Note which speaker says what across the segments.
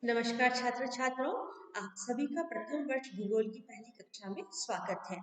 Speaker 1: नमस्कार छात्र छात्राओं। आप सभी का प्रथम वर्ष भूगोल की पहली कक्षा में स्वागत है।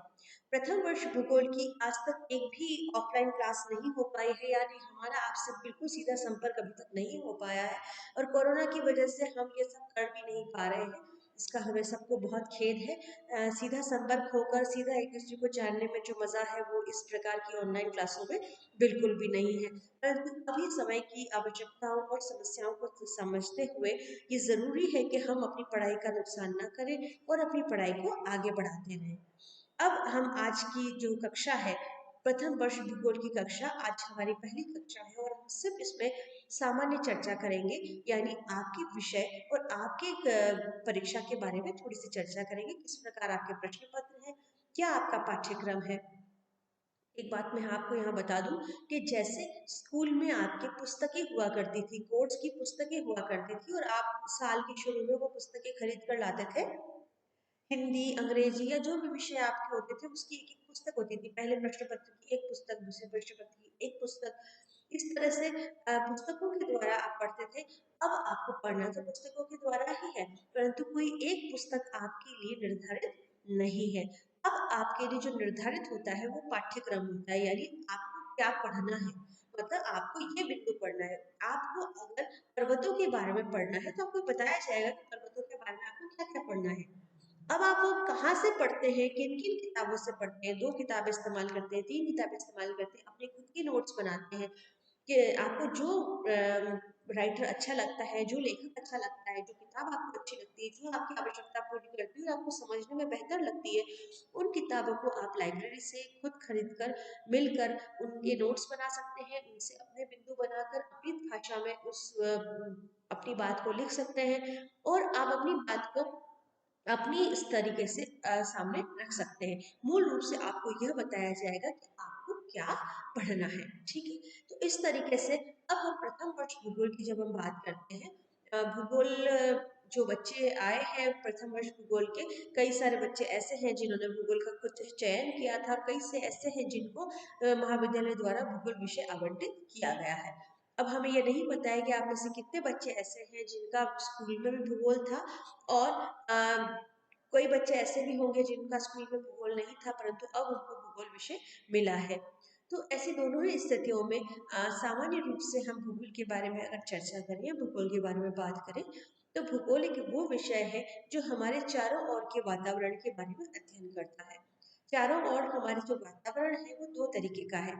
Speaker 1: प्रथम वर्ष भूगोल की आज तक एक भी ऑफलाइन क्लास नहीं हो पाई है, यानी हमारा आपसे बिल्कुल सीधा संपर्क अभी तक नहीं हो पाया है और कोरोना की वजह से हम ये सब कर भी नहीं पा रहे हैं। इसका हमें सबको बहुत खेद है। सीधा संपर्क होकर सीधा एक दूसरे को जानने में जो मजा है वो इस प्रकार की ऑनलाइन क्लासों में बिल्कुल भी नहीं है। परंतु अभी समय की आवश्यकताओं और समस्याओं को समझते हुए ये ज़रूरी है कि हम अपनी पढ़ाई का नुकसान न करें और अपनी पढ़ाई को आगे बढ़ाते रहें। अब हम आज की जो कक्षा है, प्रथम वर्ष भूगोल की कक्षा, आज हमारी पहली कक्षा है और हम सिर्फ इसमें सामान्य चर्चा करेंगे, यानी आपके विषय और आपके परीक्षा के बारे में थोड़ी सी चर्चा करेंगे। किस प्रकार आपके प्रश्न पत्र हैं, क्या आपका पाठ्यक्रम है। एक बात मैं आपको यहाँ बता दूं कि जैसे स्कूल में आपकी पुस्तकें हुआ करती थी, कोर्स की पुस्तकें हुआ करती थी और आप साल के शुरू में वो पुस्तकें खरीद कर लाते थे। हिंदी, अंग्रेजी या जो भी विषय आपके होते थे उसकी एक एक पुस्तक होती थी। पहले प्रश्न पत्र की एक पुस्तक, दूसरे प्रश्न पत्र की एक पुस्तक, इस तरह से पुस्तकों के द्वारा आप पढ़ते थे। अब आपको पढ़ना तो पुस्तकों के द्वारा ही है, परंतु कोई एक पुस्तक आपके लिए निर्धारित नहीं है। अब आपके लिए जो निर्धारित होता है वो पाठ्यक्रम होता है, यानी आपको क्या पढ़ना है। मतलब आपको ये बिंदु पढ़ना है। आपको अगर पर्वतों के बारे में पढ़ना है तो आपको बताया जाएगा कि पर्वतों के बारे में आपको क्या क्या पढ़ना है। अब आप वो कहाँ से पढ़ते हैं, किन किन किताबों से पढ़ते हैं, 2 किताबें इस्तेमाल करते हैं, 3 किताबें इस्तेमाल करते हैं, अपने खुद के नोट्स बनाते हैं कि आपको जो राइटर अच्छा लगता है, जो लेखक अच्छा लगता है, जो किताब आपको अच्छी लगती है, जो आपकी आवश्यकता पूरी करती है और आपको समझने में बेहतर लगती है, उन किताबों को आप लाइब्रेरी से खुद खरीद कर मिलकर उनके नोट्स बना सकते हैं, उनसे अपने बिंदु बनाकर अपनी भाषा में उस अपनी बात को लिख सकते हैं और आप अपनी बात को अपनी इस तरीके से सामने रख सकते हैं। मूल रूप से आपको यह बताया जाएगा कि आपको क्या पढ़ना है। ठीक है, तो इस तरीके से अब हम प्रथम वर्ष भूगोल की जब हम बात करते हैं, भूगोल जो बच्चे आए हैं प्रथम वर्ष भूगोल के, कई सारे बच्चे ऐसे हैं जिन्होंने भूगोल का कुछ चयन किया था और कई से ऐसे हैं जिनको महाविद्यालय द्वारा भूगोल विषय आवंटित किया गया है। अब हमें ये नहीं पता है कि आप में से कितने बच्चे ऐसे हैं जिनका स्कूल में भी भूगोल था और कोई बच्चे ऐसे भी होंगे जिनका स्कूल में भूगोल नहीं था परंतु अब उनको भूगोल विषय मिला है। तो ऐसी दोनों ही स्थितियों में सामान्य रूप से हम भूगोल के बारे में अगर चर्चा करें या भूगोल के बारे में बात करें तो भूगोल एक वो विषय है जो हमारे चारों ओर के वातावरण के बारे में अध्ययन करता है। चारों ओर हमारे जो वातावरण है वो 2 तरीके का है।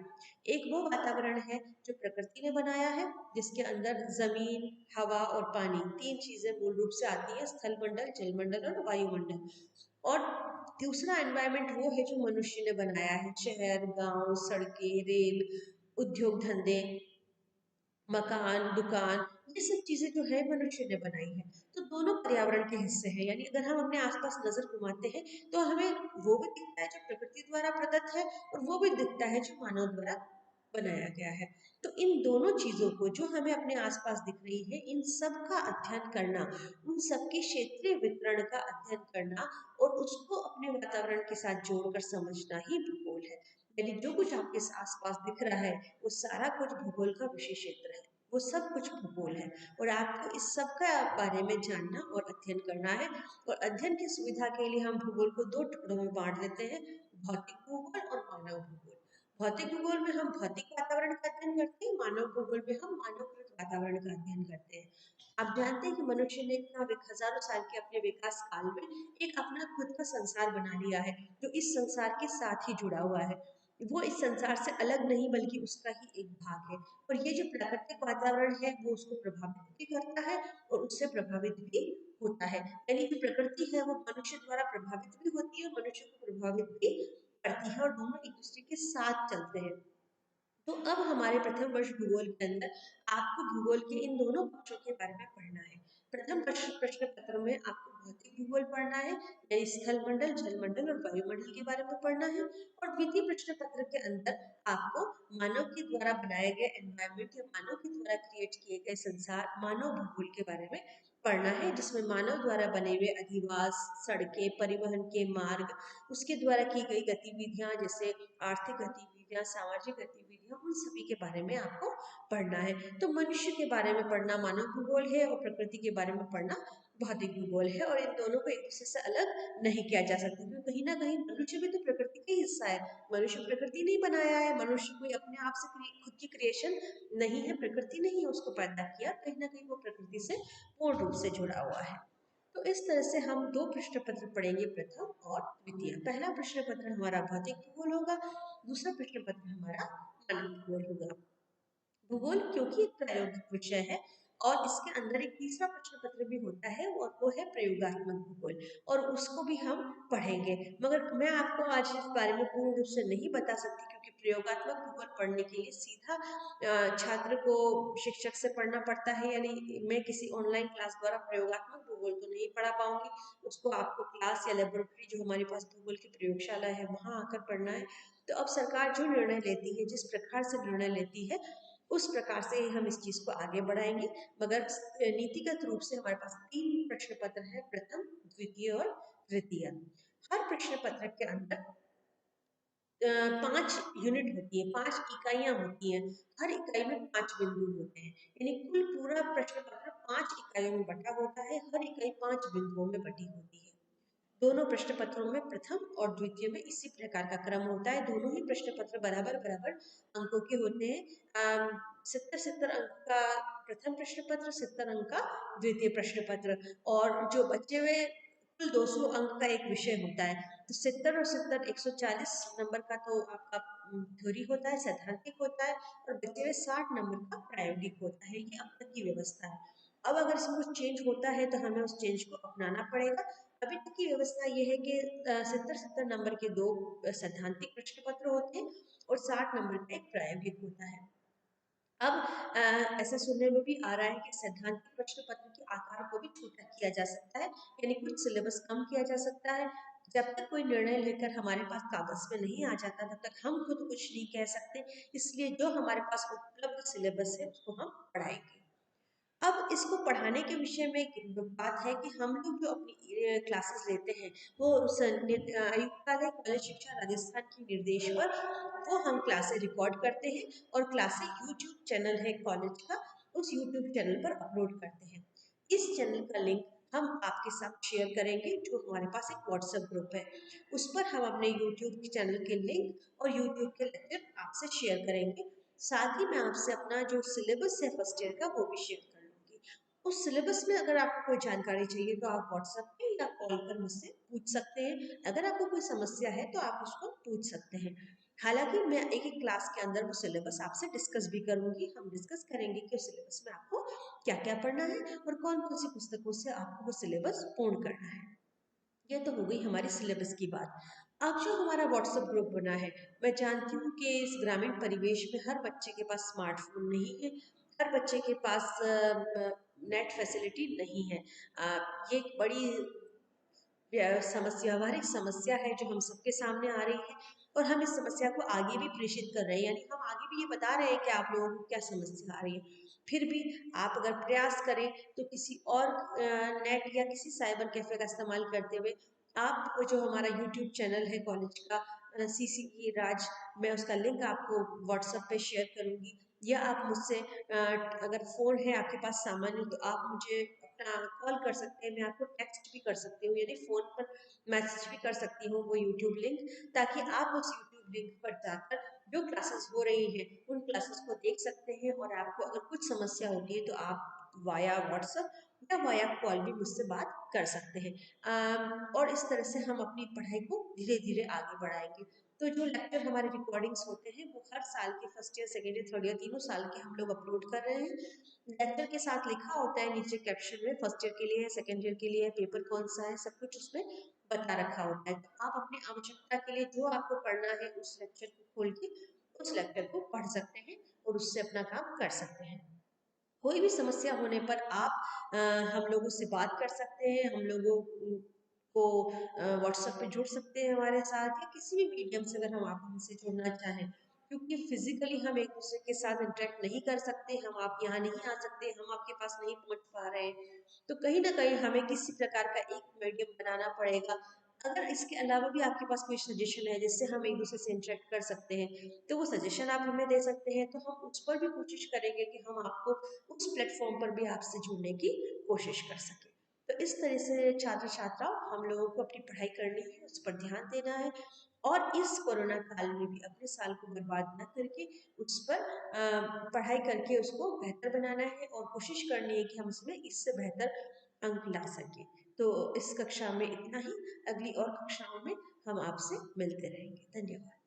Speaker 1: एक वो वातावरण है जो प्रकृति ने बनाया है, जिसके अंदर जमीन, हवा और पानी, 3 चीजें मूल रूप से आती है, स्थल मंडल, जलमंडल और वायुमंडल। और दूसरा एनवायरनमेंट वो है जो मनुष्य ने बनाया है, शहर, गांव, सड़कें, रेल, उद्योग धंधे, मकान, दुकान, ये सब चीजें जो है मनुष्य ने बनाई है। तो दोनों पर्यावरण के हिस्से हैं, यानी अगर हम अपने आसपास नजर घुमाते हैं तो हमें वो भी दिखता है जो प्रकृति द्वारा प्रदत्त है और वो भी दिखता है जो मानव द्वारा बनाया गया है। तो इन दोनों चीजों को जो हमें अपने आसपास दिख रही है, इन सब का अध्ययन करना, उन सबके क्षेत्रीय वितरण का अध्ययन करना और उसको अपने वातावरण के साथ जोड़कर समझना ही भूगोल है। यानी जो कुछ आपके आसपास दिख रहा है वो सारा कुछ भूगोल का विषय क्षेत्र है, वो सब कुछ भूगोल है और आपको इस सब का बारे में जानना और अध्ययन करना है। और अध्ययन की सुविधा के लिए हम भूगोल को 2 टुकड़ों में बांट देते हैं, भौतिक भूगोल और मानव भूगोल। भौतिक भूगोल में हम भौतिक वातावरण का अध्ययन करते हैं, मानव भूगोल में हम मानवकृत वातावरण का अध्ययन करते हैं। आप जानते हैं कि मनुष्य ने इतना हजारों साल के अपने विकास काल में एक अपना खुद का संसार बना लिया है जो इस संसार के साथ ही जुड़ा हुआ है। वो इस संसार से अलग नहीं बल्कि उसका ही एक भाग है और ये जो प्राकृतिक वातावरण है वो उसको प्रभावित भी करता है और उससे प्रभावित भी होता है। यानी जो प्रकृति है वो मनुष्य द्वारा प्रभावित भी होती है, मनुष्य को प्रभावित भी करती है और दोनों एक दूसरे के साथ चलते हैं। तो अब हमारे प्रथम वर्ष भूगोल के अंदर आपको भूगोल के इन दोनों पक्षों के बारे में पढ़ना है। प्रथम प्रश्न पत्र में आपको भौतिक भूगोल पढ़ना है, यानी स्थल मंडल, जलमंडल और वायुमंडल के बारे में पढ़ना है। और द्वितीय प्रश्न पत्र के अंदर आपको मानव के द्वारा बनाए गए एनवायरमेंट या मानव के द्वारा क्रिएट किए गए संसार, मानव भूगोल के बारे में पढ़ना है, जिसमें मानव द्वारा बने हुए अधिवास, सड़कें, परिवहन के मार्ग, उसके द्वारा की गई गतिविधियां जैसे आर्थिक गतिविधियां, सामाजिक गतिविधियां, प्रकृतियां, उन सभी के बारे में आपको पढ़ना है। तो मनुष्य के बारे में पढ़ना मानव भूगोल है और प्रकृति के बारे में पढ़ना भौतिक भूगोल है, और इन दोनों को एक दूसरे से अलग नहीं किया जा सकता, क्योंकि कहीं ना कहीं मनुष्य भी तो प्रकृति का हिस्सा है। मनुष्य प्रकृति नहीं बनाया है, मनुष्य कोई अपने आप से खुद की क्रिएशन नहीं है, प्रकृति ने ही उसको पैदा किया, कहीं ना कहीं वो प्रकृति से पूर्ण रूप से जुड़ा हुआ है। तो इस तरह से हम दो प्रश्न पत्र पढ़ेंगे, प्रथम और द्वितीय। पहला प्रश्न पत्र हमारा भौतिक भूगोल होगा, दूसरा प्रश्न पत्र हमारा मानव भूगोल होगा। भूगोल क्योंकि एक प्रायोगिक विषय है, और इसके अंदर एक तीसरा प्रश्न पत्र भी होता है, और वो है प्रयोगात्मक भूगोल, और उसको भी हम पढ़ेंगे। मगर मैं आपको आज इस बारे में पूर्ण रूप से नहीं बता सकती, क्योंकि प्रयोगात्मक भूगोल पढ़ने के लिए सीधा छात्र को शिक्षक से पढ़ना पड़ता है, यानी मैं किसी ऑनलाइन क्लास द्वारा प्रयोगात्मक भूगोल तो नहीं पढ़ा पाऊंगी। उसको आपको क्लास या लेबोरेटरी, जो हमारे पास भूगोल की प्रयोगशाला है, वहां आकर पढ़ना है। तो अब सरकार जो निर्णय लेती है, जिस प्रकार से निर्णय लेती है, उस प्रकार से ही हम इस चीज को आगे बढ़ाएंगे। मगर नीतिगत रूप से हमारे पास 3 प्रश्न पत्र है, प्रथम, द्वितीय और तृतीय। हर प्रश्न पत्र के अंदर 5 यूनिट होती है, 5 इकाइयां होती हैं। हर इकाई में 5 बिंदु होते हैं, यानी कुल पूरा प्रश्न पत्र 5 इकाइयों में बटा होता है। हर इकाई 5 बिंदुओं में बटी होती है। दोनों प्रश्न पत्रों में प्रथम और द्वितीय में इसी प्रकार का क्रम होता है। दोनों ही प्रश्न पत्र बराबर बराबर अंकों के होते हैं। 70-70 अंक का प्रथम प्रश्न पत्र, 70 अंक का द्वितीय प्रश्न पत्र, और जो बचे हुए कुल 200 अंक का एक विषय होता है। तो 70 और 70 140 नंबर का तो आपका थ्योरी होता है, सैद्धांतिक होता है, और बचे हुए 60 नंबर का प्रायोगिक होता है। ये अब तक की व्यवस्था है। अब अगर इसमें कुछ चेंज होता है तो हमें उस चेंज को अपनाना पड़ेगा। अभी तक की व्यवस्था ये है कि 70-70 नंबर के 2 सैद्धांतिक प्रश्न पत्र होते हैं, और 60 नंबर का एक प्रायोगिक होता है। अब ऐसा सुनने में भी आ रहा है कि सैद्धांतिक प्रश्न पत्र के आकार को भी छोटा किया जा सकता है, यानी कुछ सिलेबस कम किया जा सकता है। जब तक कोई निर्णय लेकर हमारे पास कागज में नहीं आ जाता, तब तक हम खुद कुछ नहीं कह सकते। इसलिए जो हमारे पास उपलब्ध सिलेबस है, उसको हम पढ़ाएंगे। अब इसको पढ़ाने के विषय में एक बात है कि हम लोग जो अपनी क्लासेस लेते हैं, वो आयुक्तालय कॉलेज शिक्षा राजस्थान के निर्देश पर वो हम क्लासेस रिकॉर्ड करते हैं, और क्लासेस यूट्यूब चैनल है कॉलेज का, उस यूट्यूब चैनल पर अपलोड करते हैं। इस चैनल का लिंक हम आपके साथ शेयर करेंगे। जो हमारे पास एक व्हाट्सएप ग्रुप है, उस पर हम अपने यूट्यूब चैनल के लिंक और यूट्यूब के लेक्चर आपसे शेयर करेंगे। साथ ही मैं आपसे अपना जो सिलेबस है फर्स्ट ईयर का, वो भी शेयर कर लूंगी। उस सिलेबस में अगर आपको कोई जानकारी चाहिए तो आप व्हाट्सएप पे या कॉल पर मुझसे पूछ सकते हैं। अगर आपको कोई समस्या है तो आप उसको पूछ सकते हैं। हालांकि मैं एक एक क्लास के अंदर वो सिलेबस आपसे डिस्कस भी करूंगी। हम डिस्कस करेंगे कि उस सिलेबस में आपको क्या क्या पढ़ना है, और कौन कौन सी पुस्तकों से आपको वो सिलेबस पूर्ण करना है। ये तो हो गई हमारी सिलेबस की बात। अब जो हमारा व्हाट्सएप ग्रुप बना है, मैं जानती हूँ कि इस ग्रामीण परिवेश में हर बच्चे के पास स्मार्टफोन नहीं है, हर बच्चे के पास नेट फैसिलिटी नहीं है। ये एक बड़ी समस्या, व्यावहारिक समस्या है जो हम सबके सामने आ रही है, और हम इस समस्या को आगे भी प्रेषित कर रहे हैं, यानी हम आगे भी ये बता रहे हैं कि आप लोगों को क्या समस्या आ रही है। फिर भी आप अगर प्रयास करें तो किसी और नेट या किसी साइबर कैफे का इस्तेमाल करते हुए आप जो हमारा यूट्यूब चैनल है कॉलेज का, CCE राज, मैं उसका लिंक आपको व्हाट्सएप पे शेयर करूंगी। या आप मुझसे अगर फ़ोन है आपके पास सामान्य, तो आप मुझे अपना कॉल कर सकते हैं, मैं आपको टेक्स्ट भी कर सकती हूँ, यानी फ़ोन पर मैसेज भी कर सकती हूँ वो यूट्यूब लिंक, ताकि आप उस यूट्यूब लिंक पर जाकर जो क्लासेस हो रही हैं उन क्लासेस को देख सकते हैं। और आपको अगर कुछ समस्या होती है तो आप वाया व्हाट्सएप या वाया कॉल भी मुझसे बात कर सकते हैं। और इस तरह से हम अपनी पढ़ाई को धीरे धीरे आगे बढ़ाएंगे। तो जो लेक्चर हमारे रिकॉर्डिंग्स होते हैं, वो हर साल के first year, second year, third year, तीनों साल के हम लोग अपलोड कर रहे हैं। लेक्चर के साथ लिखा होता है नीचे कैप्शन में, फर्स्ट ईयर के लिए है, सेकेंड ईयर के लिए है, पेपर कौन सा है, सब कुछ उसमें बता रखा होता है। तो आप अपनी आवश्यकता के लिए जो आपको पढ़ना है, उस लेक्चर को खोल के उस लेक्चर को पढ़ सकते हैं, और उससे अपना काम कर सकते हैं। कोई भी समस्या होने पर आप हम लोगों से बात कर सकते हैं, हम लोगों को व्हाट्सएप पे जुड़ सकते हैं हमारे साथ, या किसी भी मीडियम से अगर हम आप हमसे जुड़ना चाहें, क्योंकि फिजिकली हम एक दूसरे के साथ इंटरेक्ट नहीं कर सकते, हम आप यहाँ नहीं आ सकते, हम आपके पास नहीं पहुँच पा रहे हैं, तो कहीं ना कहीं हमें किसी प्रकार का एक मीडियम बनाना पड़ेगा। अगर इसके अलावा भी आपके पास कोई सजेशन है जिससे हम एक दूसरे से इंटरेक्ट कर सकते हैं, तो वो सजेशन आप हमें दे सकते हैं, तो हम उस पर भी कोशिश करेंगे कि हम आपको उस प्लेटफॉर्म पर भी आपसे जुड़ने की कोशिश कर सकें। तो इस तरह से छात्र छात्राओं, हम लोगों को अपनी पढ़ाई करनी है, उस पर ध्यान देना है, और इस कोरोना काल में भी अपने साल को बर्बाद न करके उस पर पढ़ाई करके उसको बेहतर बनाना है, और कोशिश करनी है कि हम उसमें इससे बेहतर अंक ला सकें। तो इस कक्षा में इतना ही। अगली और कक्षाओं में हम आपसे मिलते रहेंगे। धन्यवाद।